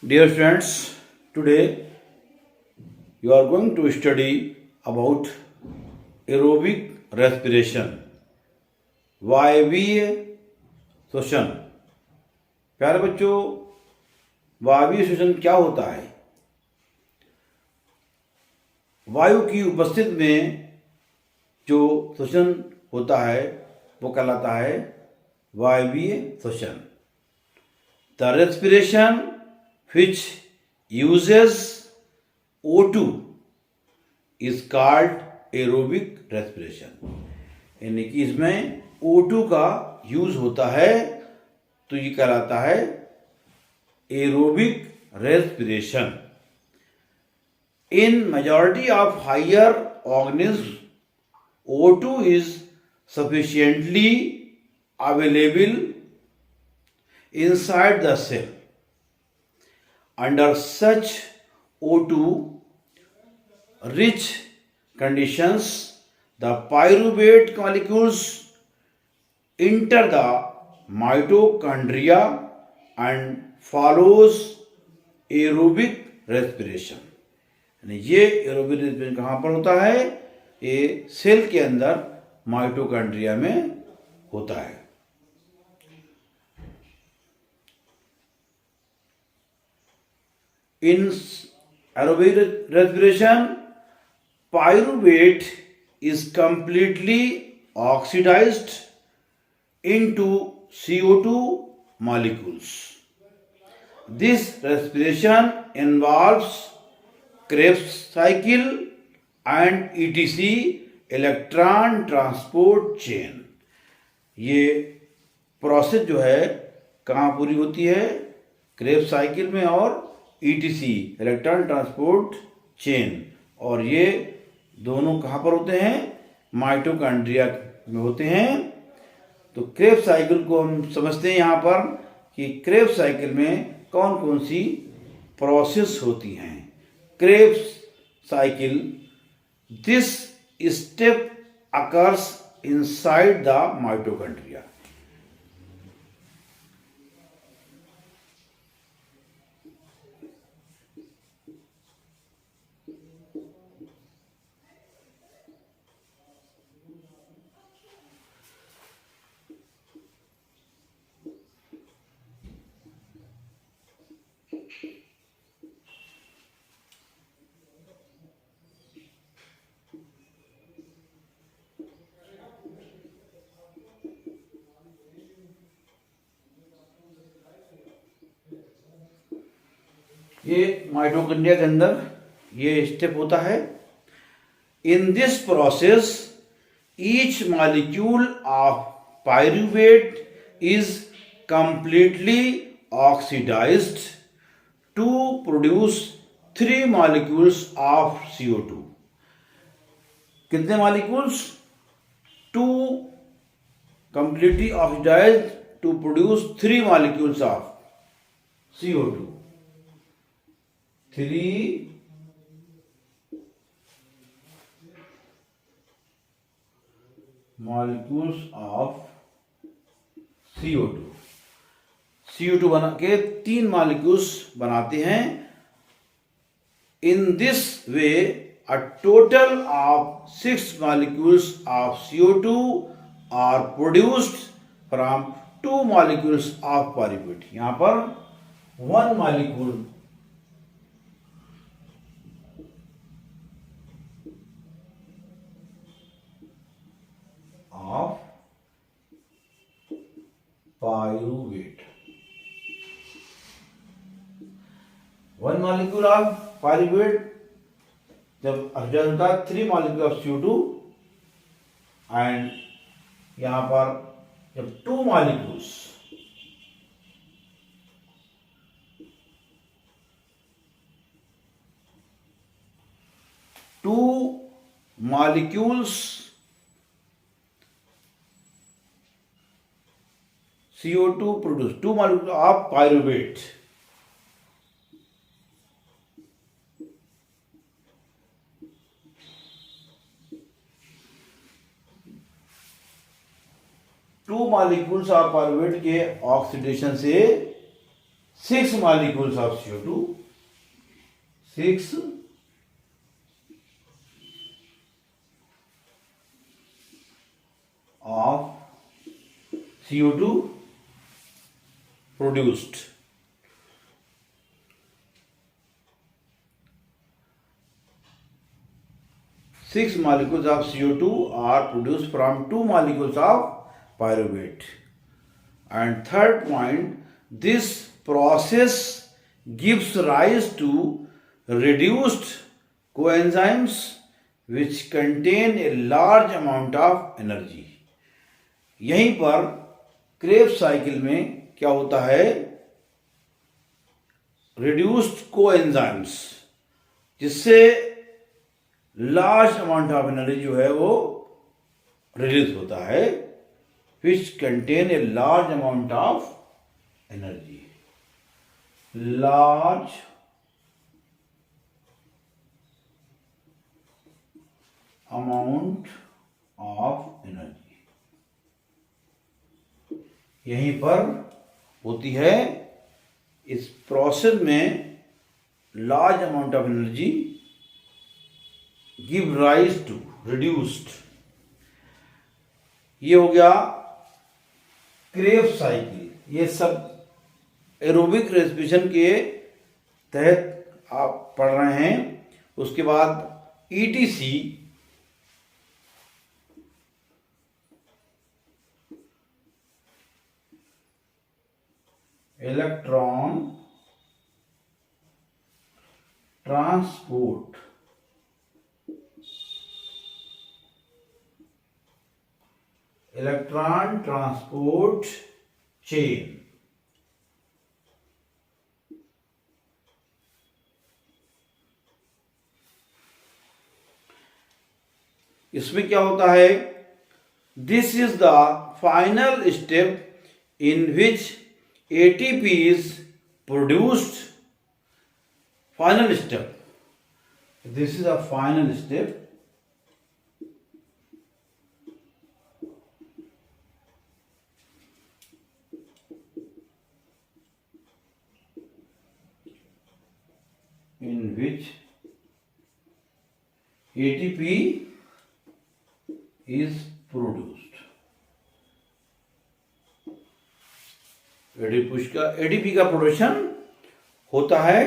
Dear friends, today you are going to study about aerobic respiration, वायवीय श्वसन। प्यारे बच्चों, वायवीय श्वसन क्या होता है? वायु की उपस्थिति में जो श्वसन होता है वो कहलाता है वायवीय श्वसन। The respiration which uses O2 is called aerobic respiration। यानी कि इसमें O2 का यूज होता है तो ये कहलाता है aerobic respiration. In majority of higher organisms, O2 is sufficiently available inside the cell. Under such O2 rich conditions, the pyruvate molecules enter the mitochondria and follows aerobic respiration। यानी ये aerobic respiration कहाँ पर होता है? ये cell के अंदर mitochondria में होता है। In aerobic respiration, pyruvate is completely oxidized into CO2 molecules. This respiration involves Krebs cycle and etc. Electron transport chain. ये प्रोसेस जो है कहाँ पूरी होती है? क्रेब्स साइकिल में और ईटीसी इलेक्ट्रॉन ट्रांसपोर्ट चेन। और ये दोनों कहाँ पर होते हैं? माइटोकॉन्ड्रिया में होते हैं। तो क्रेब्स साइकिल को हम समझते हैं यहाँ पर कि क्रेब्स साइकिल में कौन कौन सी प्रोसेस होती हैं। Krebs cycle, this step occurs inside the mitochondria. ये माइटोकॉन्ड्रिया के अंदर ये स्टेप होता है। In this process each molecule of pyruvate is completely oxidised to produce 3 molecules of CO2। कितने molecules? 2 completely oxidised to produce 3 molecules of CO2। 3 molecules of CO2। CO2 बना के 3 molecules बनाते हैं। In this way a total of 6 molecules of CO2 are produced from 2 molecules of pyruvate। यहां पर 1 molecule of pyruvate, 1 molecule of pyruvate जब oxidise होता है 3 molecule of CO2 and यहां पर जब 2 molecules CO2 produce 2 molecules of pyruvate। Two molecules of pyruvate के oxidation से 6 molecules of CO2, 6 of CO2 produced. Six molecules of CO2 are produced from 2 molecules of pyruvate. And third point, this process gives rise to reduced coenzymes which contain a large amount of energy. यहीं पर Krebs cycle में क्या होता है, reduced coenzymes जिससे large amount of energy जो है वो रिलीज होता है, which contain a large amount of energy, large amount of energy यहीं पर होती है. इस प्रोसेस में large amount of energy give rise to reduced. ये हो गया क्रेब्स साइकिल. ये सब एरोबिक रेस्पिरेशन के तहत आप पढ़ रहे हैं. उसके बाद etc, electron transport, electron transport chain. इसमें क्या होता है, this is the final step in which ATP is produced. Final step. This is a final step in which ATP is produced. ADP का प्रोडक्शन होता है.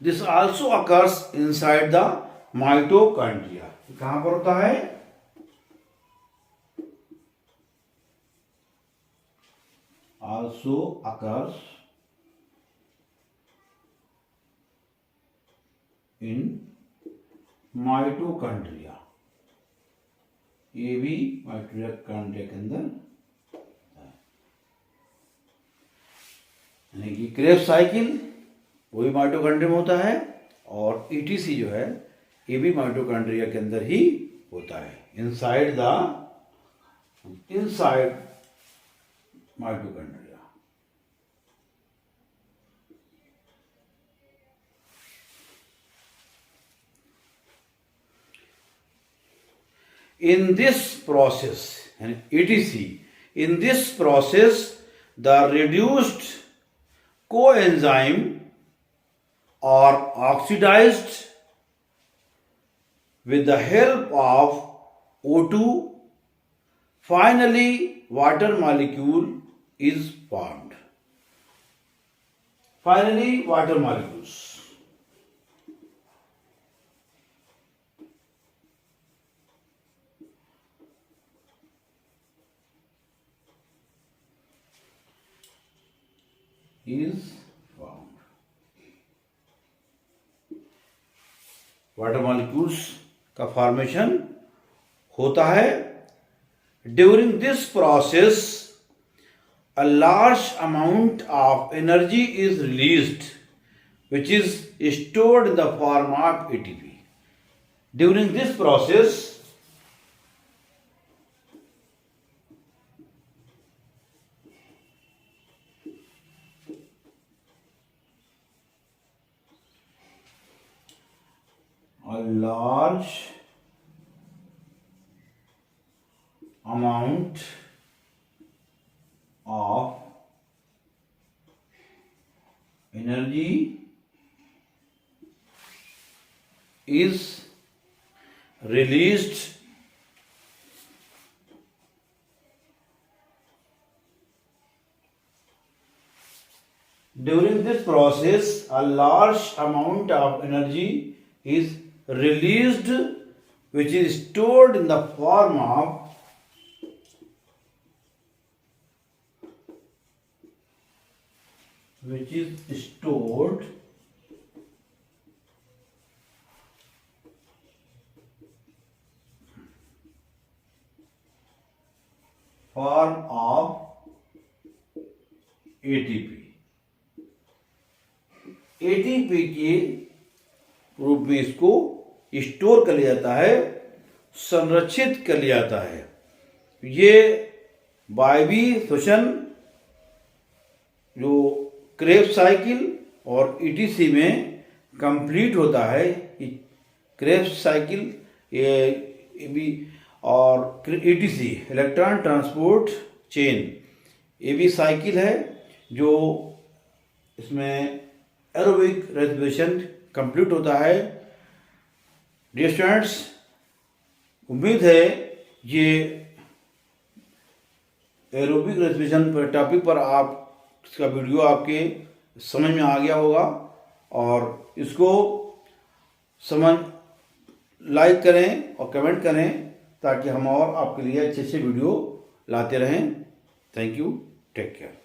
This also occurs inside the mitochondria. कहां पर होता है, आल्सो अकर्स इन माइटोकॉन्ड्रिया. ये भी mitochondria के अंदर, यानी कि क्रेब्स साइकिल वो भी माइटोकॉन्ड्रिया में होता है और ईटीसी जो है ये भी माइटोकॉन्ड्रिया के अंदर ही होता है, inside mitochondria. In this process, ETC, in this process, the reduced coenzyme are oxidized with the help of O2. Finally, water molecule is formed. Finally, water molecules. Is formed. Water molecules का formation होता है. During this process a large amount of energy is released which is stored in the form of ATP. During this process a large amount of energy is released during this process. A large amount of energy is released, which is stored in the form of ATP. ATP के रूप में इसको store कर लिया जाता है, संरक्षित कर लिया जाता है। ये वायवीय श्वसन जो क्रेब्स साइकिल और ईटीसी में कंप्लीट होता है। क्रेब्स साइकिल ये भी और ईटीसी इलेक्ट्रॉन ट्रांसपोर्ट चेन ये भी साइकिल है जो इसमें एरोबिक रेस्पिरेशन कंप्लीट होता है। डियर स्टूडेंट्स, उम्मीद है ये एरोबिक रेस्पिरेशन पर टॉपिक पर आप इसका वीडियो आपके समझ में आ गया होगा और इसको समझ लाइक करें और कमेंट करें ताकि हम और आपके लिए अच्छे अच्छे वीडियो लाते रहें। Thank you, take care.